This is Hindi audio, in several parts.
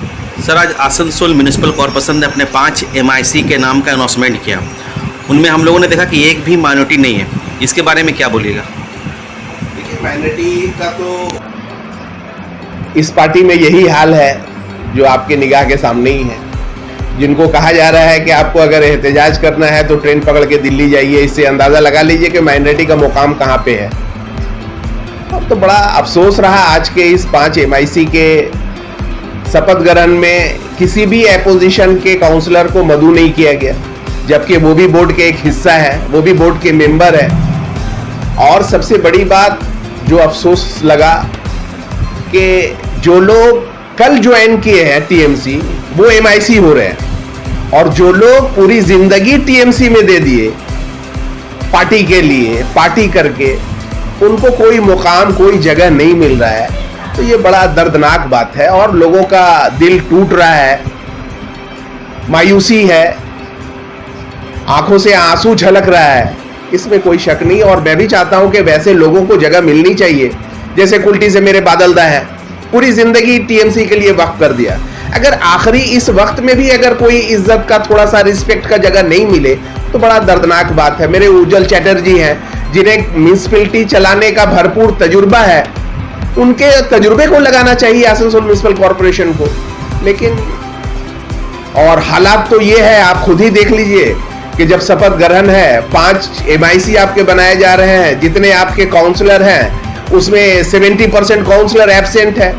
सर, आज आसनसोल म्यूनिसिपल कॉरपोरेशन ने अपने 5 MIC के नाम का अनाउंसमेंट किया। उनमें हम लोगों ने देखा कि एक भी माइनॉरिटी नहीं है। इसके बारे में क्या बोलिएगा? देखिए, माइनॉरिटी का तो इस पार्टी में यही हाल है जो आपके निगाह के सामने ही है। जिनको कहा जा रहा है कि आपको अगर एहतजाज करना है तो ट्रेन पकड़ के दिल्ली जाइए, इससे अंदाज़ा लगा लीजिए कि माइनॉरिटी का मुकाम कहाँ पे है। अब तो बड़ा अफसोस रहा आज के इस 5 MIC के शपथ ग्रहण में किसी भी एपोजिशन के काउंसलर को मदऊ नहीं किया गया, जबकि वो भी बोर्ड के एक हिस्सा है, वो भी बोर्ड के मेंबर है। और सबसे बड़ी बात जो अफसोस लगा कि जो लोग कल ज्वाइन किए हैं TMC वो MIC हो रहे हैं, और जो लोग पूरी जिंदगी TMC में दे दिए पार्टी के लिए, पार्टी करके, उनको कोई मुकाम, कोई जगह नहीं मिल रहा है। तो ये बड़ा दर्दनाक बात है और लोगों का दिल टूट रहा है, मायूसी है, आंखों से आंसू झलक रहा है, इसमें कोई शक नहीं। और मैं भी चाहता हूं कि वैसे लोगों को जगह मिलनी चाहिए, जैसे कुल्टी से मेरे बादल दा है, पूरी जिंदगी TMC के लिए वक्त कर दिया। अगर आखिरी इस वक्त में भी अगर कोई इज्जत का, थोड़ा सा रिस्पेक्ट का जगह नहीं मिले तो बड़ा दर्दनाक बात है। मेरे उज्जवल चैटर्जी हैं, जिन्हें म्यूनिसिपैलिटी चलाने का भरपूर तजुर्बा है, उनके तजुर्बे को लगाना चाहिए आसनसोल म्यूनिसिपल कॉर्पोरेशन को। लेकिन और हालात तो ये है, आप खुद ही देख लीजिए कि जब शपथ ग्रहण है 5 MIC आपके बनाए जा रहे हैं, जितने आपके काउंसलर हैं उसमें 70% काउंसलर एब्सेंट है,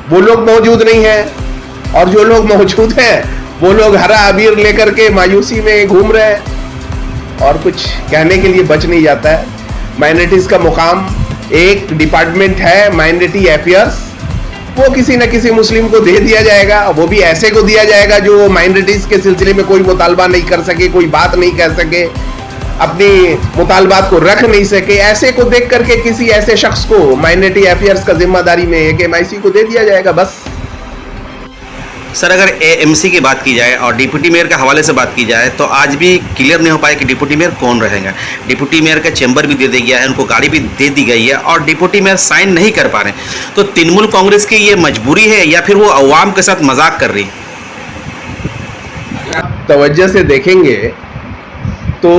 वो लोग मौजूद नहीं है, और जो लोग मौजूद हैं वो लोग हरा अबीर लेकर के मायूसी में घूम रहे हैं और कुछ कहने के लिए बच नहीं जाता है। माइनॉरिटीज का मुकाम एक डिपार्टमेंट है, माइनॉरिटी अफेयर्स, वो किसी न किसी मुस्लिम को दे दिया जाएगा, वो भी ऐसे को दिया जाएगा जो माइनॉरिटीज के सिलसिले में कोई मुतालबा नहीं कर सके, कोई बात नहीं कह सके, अपनी मुतालबात को रख नहीं सके। ऐसे को देख करके किसी ऐसे शख्स को माइनॉरिटी अफेयर्स का जिम्मेदारी में एक MIC को दे दिया जाएगा, बस। सर, अगर AMC की बात की जाए और डिप्टी मेयर के हवाले से बात की जाए तो आज भी क्लियर नहीं हो पाया कि डिप्टी मेयर कौन रहेगा। डिप्टी मेयर का चैम्बर भी दे दिया गया है, उनको गाड़ी भी दे दी गई है और डिप्टी मेयर साइन नहीं कर पा रहे। तो तृणमूल कांग्रेस की ये मजबूरी है या फिर वो अवाम के साथ मजाक कर रही? तवज्जो से देखेंगे तो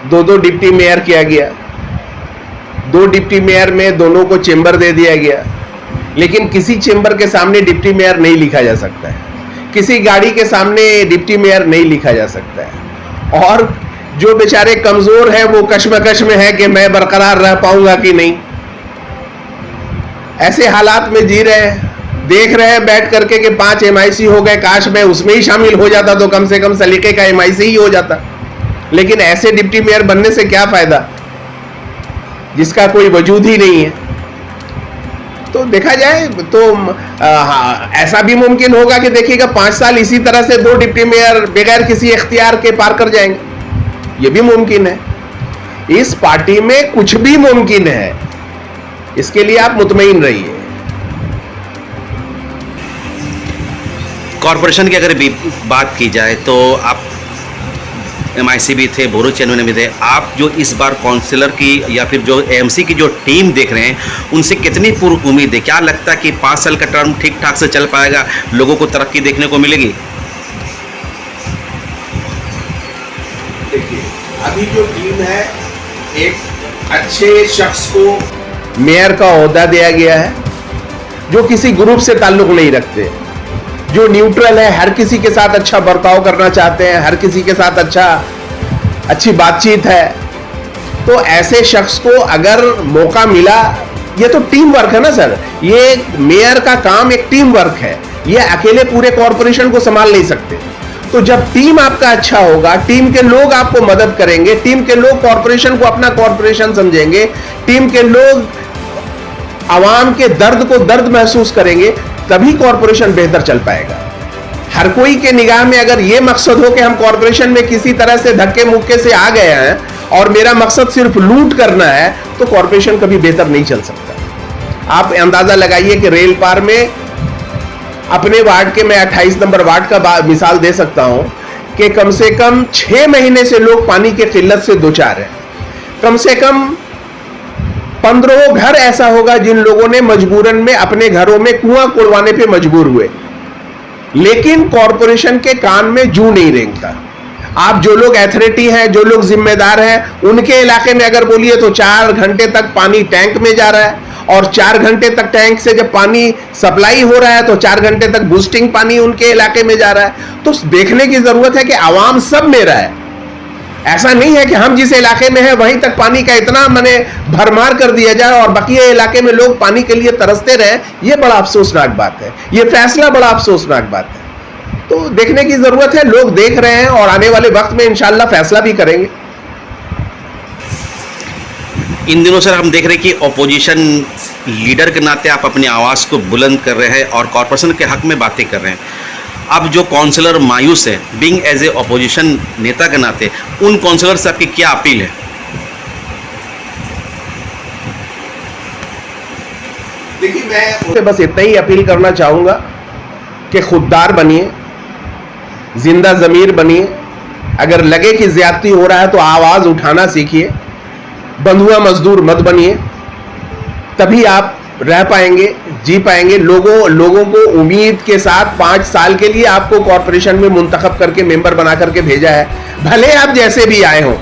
दो डिप्टी मेयर किया गया, 2 डिप्टी मेयर में दोनों को चेंबर दे दिया गया, लेकिन किसी चेंबर के सामने डिप्टी मेयर नहीं लिखा जा सकता है, किसी गाड़ी के सामने डिप्टी मेयर नहीं लिखा जा सकता है। और जो बेचारे कमजोर हैं वो कश्मकश में है कि मैं बरकरार रह पाऊंगा कि नहीं। ऐसे हालात में जी रहे हैं, देख रहे हैं बैठ करके कि 5 MIC हो गए, काश मैं उसमें ही शामिल हो जाता तो कम से कम सलीके का MIC ही हो जाता। लेकिन ऐसे डिप्टी मेयर बनने से क्या फायदा जिसका कोई वजूद ही नहीं है। तो देखा जाए तो ऐसा भी मुमकिन होगा कि देखिएगा 5 साल इसी तरह से 2 डिप्टी मेयर बगैर किसी इख्तियार के पार कर जाएंगे, ये भी मुमकिन है। इस पार्टी में कुछ भी मुमकिन है, इसके लिए आप मुतमईन रहिए। कॉरपोरेशन की अगर बात की जाए तो आप MIC भी थे, बोरो चेयरमैन भी थे, आप जो इस बार काउंसिलर की या फिर जो AMC की जो टीम देख रहे हैं उनसे कितनी पूर्ण उम्मीद है? क्या लगता है कि 5 साल का टर्म ठीक ठाक से चल पाएगा, लोगों को तरक्की देखने को मिलेगी? देखिए, अभी जो टीम है, एक अच्छे शख्स को मेयर का ओहदा दिया गया है जो किसी ग्रुप से ताल्लुक नहीं रखते, जो न्यूट्रल है, हर किसी के साथ अच्छा बर्ताव करना चाहते हैं, हर किसी के साथ अच्छी बातचीत है। तो ऐसे शख्स को अगर मौका मिला, ये तो टीम वर्क है ना सर, ये मेयर का काम एक टीम वर्क है, ये अकेले पूरे कॉरपोरेशन को संभाल नहीं सकते। तो जब टीम आपका अच्छा होगा, टीम के लोग आपको मदद करेंगे, टीम के लोग कॉरपोरेशन को अपना कॉरपोरेशन समझेंगे, टीम के लोग आवाम के दर्द को दर्द महसूस करेंगे, तभी कॉरपोरेशन बेहतर चल पाएगा। हर कोई के निगाह में अगर यह मकसद हो कि हम कॉरपोरेशन में किसी तरह से धक्के मुक्के से आ गए हैं और मेरा मकसद सिर्फ लूट करना है, तो कॉरपोरेशन कभी बेहतर नहीं चल सकता। आप अंदाजा लगाइए कि रेल पार में अपने वार्ड के, मैं 28 नंबर वार्ड का मिसाल दे सकता हूं कि कम से कम 6 महीने से लोग पानी की किल्लत से दो चार हैं। कम से कम 15 घर ऐसा होगा जिन लोगों ने मजबूरन में अपने घरों में कुआं खुदवाने पे मजबूर हुए। लेकिन कॉरपोरेशन के कान में जू नहीं रेंगता। आप जो लोग अथॉरिटी हैं, जो लोग जिम्मेदार हैं, उनके इलाके में अगर बोलिए तो 4 घंटे तक पानी टैंक में जा रहा है, और 4 घंटे तक टैंक से जब पानी सप्लाई हो रहा है तो 4 घंटे तक बूस्टिंग पानी उनके इलाके में जा रहा है। तो देखने की जरूरत है कि आवाम सब मेरा है। ऐसा नहीं है कि हम जिस इलाके में हैं वहीं तक पानी का इतना माने भरमार कर दिया जाए और बाकी इलाके में लोग पानी के लिए तरसते रहे। ये बड़ा अफसोसनाक बात है, ये फैसला बड़ा अफसोसनाक बात है। तो देखने की जरूरत है, लोग देख रहे हैं और आने वाले वक्त में इंशाल्लाह फैसला भी करेंगे। इन दिनों सर हम देख रहे हैं कि ऑपोजिशन लीडर के नाते आप अपनी आवाज़ को बुलंद कर रहे हैं और कॉरपोरेशन के हक में बातें कर रहे हैं। अब जो काउंसलर मायूस है, बीइंग एज ए ऑपोजिशन नेता के नाते, उन काउंसलर से आपकी क्या अपील है? देखिए, मैं उसे बस इतना ही अपील करना चाहूँगा कि खुददार बनिए, जिंदा ज़मीर बनिए। अगर लगे कि ज्यादती हो रहा है तो आवाज़ उठाना सीखिए, बंधुआ मजदूर मत बनिए, तभी आप रह पाएंगे, जी पाएंगे। लोगों को उम्मीद के साथ 5 साल के लिए आपको कॉरपोरेशन में मुंतखब करके मेंबर बना करके भेजा है। भले आप जैसे भी आए हों,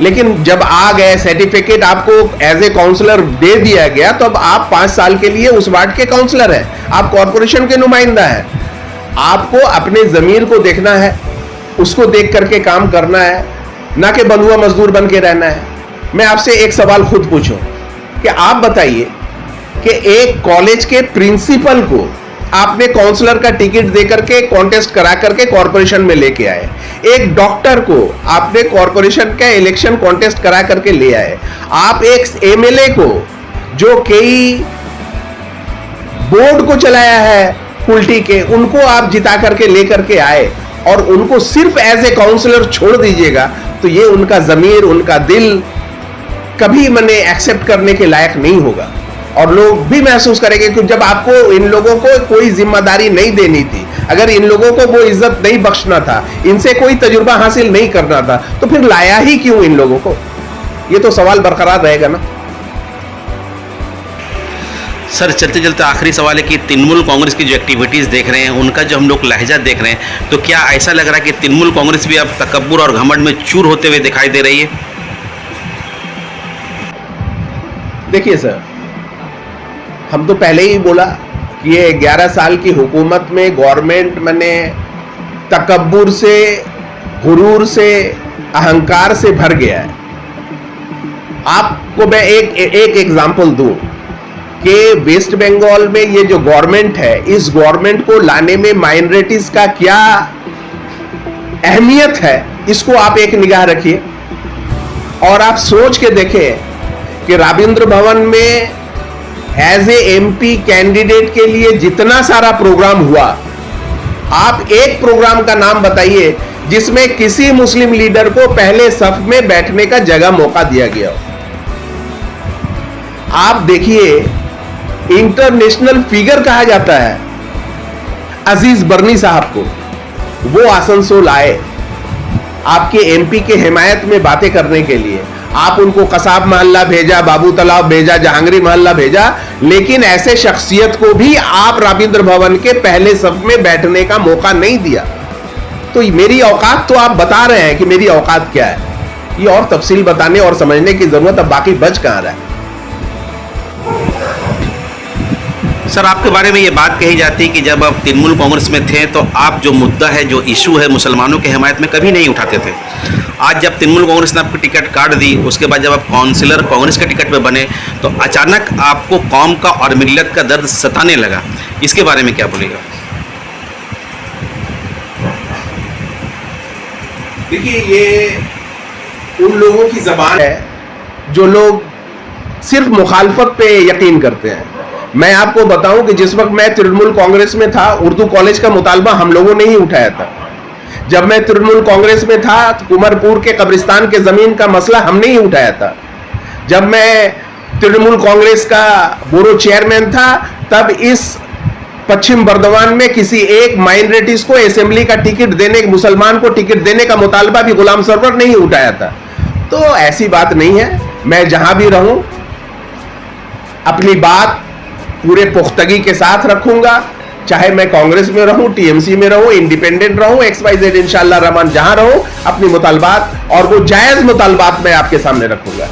लेकिन जब आ गए, सर्टिफिकेट आपको एज ए काउंसलर दे दिया गया, तो अब आप 5 साल के लिए उस वार्ड के काउंसलर हैं, आप कॉरपोरेशन के नुमाइंदा हैं। आपको अपने जमीर को देखना है, उसको देख करके काम करना है, ना कि बंधुआ मजदूर बन के रहना है। मैं आपसे एक सवाल खुद पूछूं कि आप बताइए कि एक कॉलेज के प्रिंसिपल को आपने काउंसलर का टिकट देकर के कॉन्टेस्ट करा करके कॉरपोरेशन में लेके आए, एक डॉक्टर को आपने कॉरपोरेशन का इलेक्शन कॉन्टेस्ट करा करके ले आए, आप एक एमएलए को जो कई बोर्ड को चलाया है पुलटी के, उनको आप जिता करके लेकर के आए और उनको सिर्फ एज ए काउंसलर छोड़ दीजिएगा, तो ये उनका जमीर, उनका दिल कभी मैंने एक्सेप्ट करने के लायक नहीं होगा। और लोग भी महसूस करेंगे कि जब आपको इन लोगों को कोई जिम्मेदारी नहीं देनी थी, अगर इन लोगों को वो इज्जत नहीं बख्शना था, इनसे कोई तजुर्बा हासिल नहीं करना था, तो फिर लाया ही क्यों इन लोगों को? ये तो सवाल बरकरार रहेगा ना। सर चलते चलते आखिरी सवाल है कि तृणमूल कांग्रेस की जो एक्टिविटीज़ देख रहे हैं, उनका जो हम लोग लहजा देख रहे हैं, तो क्या ऐसा लग रहा है कि तृणमूल कांग्रेस भी अब तकब्बुर और घमंड में चूर होते हुए दिखाई दे रही है? देखिए सर, हम तो पहले ही बोला कि ये 11 साल की हुकूमत में गवर्नमेंट मैंने तकब्बुर से, गुरूर से, अहंकार से भर गया है। आपको मैं एक एग्जांपल दूं कि वेस्ट बंगाल में ये जो गवर्नमेंट है, इस गवर्नमेंट को लाने में माइनॉरिटीज का क्या अहमियत है, इसको आप एक निगाह रखिए और आप सोच के देखें कि रविंद्र भवन में एज ए एमपी कैंडिडेट के लिए जितना सारा प्रोग्राम हुआ, आप एक प्रोग्राम का नाम बताइए जिसमें किसी मुस्लिम लीडर को पहले सफ में बैठने का जगह मौका दिया गया हो। आप देखिए, इंटरनेशनल फिगर कहा जाता है अजीज बर्नी साहब को, वो आसनसोल आए आपके एमपी के हिमायत में बातें करने के लिए। आप उनको कसाब मोहल्ला भेजा, बाबू तालाब भेजा, जहांगीर मोहल्ला भेजा, लेकिन ऐसे शख्सियत को भी आप रविंद्र भवन के पहले सफ में बैठने का मौका नहीं दिया। तो मेरी औकात तो आप बता रहे हैं कि मेरी औकात क्या है, ये और तफसील बताने और समझने की जरूरत अब बाकी बच कहां रहा है। सर आपके बारे में ये बात कही जाती है कि जब आप तृणमूल कांग्रेस में थे तो आप जो मुद्दा है, जो इशू है मुसलमानों के हिमायत में, कभी नहीं उठाते थे। आज जब तृणमूल कांग्रेस ने आपको टिकट काट दी, उसके बाद जब आप काउंसिलर कांग्रेस के टिकट पे बने, तो अचानक आपको कौम का और मिल्लत का दर्द सताने लगा। इसके बारे में क्या बोलेगा? देखिए, ये उन लोगों की जबान है जो लोग सिर्फ मुखालफत पे यकीन करते हैं। मैं आपको बताऊं कि जिस वक्त मैं तृणमूल कांग्रेस में था, उर्दू कॉलेज का मुतालबा हम लोगों ने ही उठाया था। जब मैं तृणमूल कांग्रेस में था, कुमरपुर के कब्रिस्तान के जमीन का मसला हमने ही उठाया था। जब मैं तृणमूल कांग्रेस का ब्यूरो चेयरमैन था, तब इस पश्चिम बर्दवान में किसी एक माइनॉरिटीज को असेंबली का टिकट देने, मुसलमान को टिकट देने का मुतालबा भी गुलाम सरवर नहीं उठाया था। तो ऐसी बात नहीं है, मैं जहां भी रहूं अपनी बात पूरे पुख्तगी के साथ रखूंगा। चाहे मैं कांग्रेस में रहूं, टीएमसी में रहूं, इंडिपेंडेंट रहूं, XYZ इंशाल्लाह रहमान जहां रहूं, अपनी मुतालबात और वो जायज मुतालबात मैं आपके सामने रखूंगा।